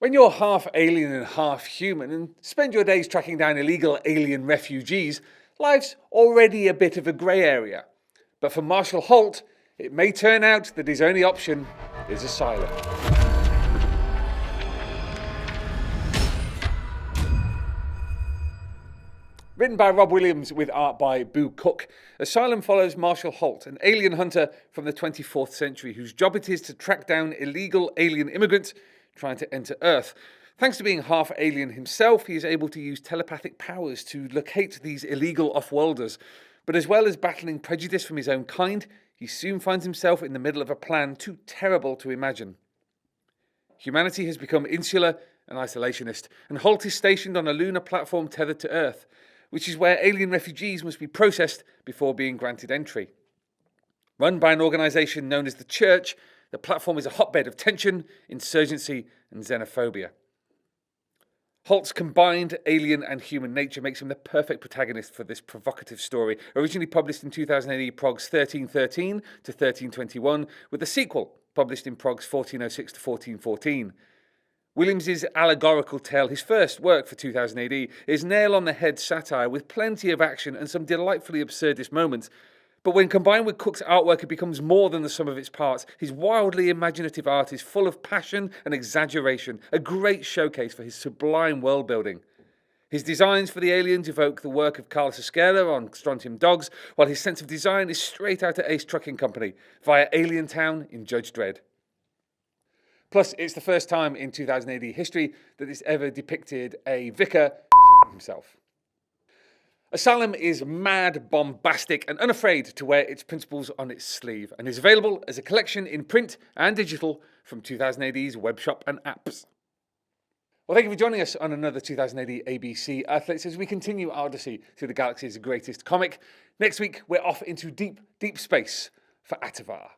When you're half alien and half human and spend your days tracking down illegal alien refugees, life's already a bit of a grey area. But for Marshall Holt, it may turn out that his only option is Asylum. Written by Rob Williams with art by Boo Cook, Asylum follows Marshall Holt, an alien hunter from the 24th century whose job it is to track down illegal alien immigrants trying to enter Earth. Thanks to being half alien himself, he is able to use telepathic powers to locate these illegal off-worlders. But as well as battling prejudice from his own kind, he soon finds himself in the middle of a plan too terrible to imagine. Humanity has become insular and isolationist, and Holt is stationed on a lunar platform tethered to Earth, which is where alien refugees must be processed before being granted entry. Run by an organisation known as the Church, the platform is a hotbed of tension, insurgency and xenophobia. Holt's combined alien and human nature makes him the perfect protagonist for this provocative story, originally published in 2000 AD Progs 1313 to 1321, with the sequel published in Progs 1406 to 1414. Williams's allegorical tale, his first work for 2000 AD, is nail-on-the-head satire with plenty of action and some delightfully absurdist moments. But when combined with Cook's artwork, it becomes more than the sum of its parts. His wildly imaginative art is full of passion and exaggeration, a great showcase for his sublime world-building. His designs for the aliens evoke the work of Carlos Esquerra on Strontium Dogs, while his sense of design is straight out of Ace Trucking Company, via Alien Town in Judge Dredd. Plus, it's the first time in 2000 AD history that it's ever depicted a vicar shitting himself. Asylum is mad, bombastic, and unafraid to wear its principles on its sleeve, and is available as a collection in print and digital from 2000 AD's webshop and apps. Well, thank you for joining us on another 2000 AD ABC Athletes as we continue our odyssey through the galaxy's greatest comic. Next week, we're off into deep, deep space for Atavar.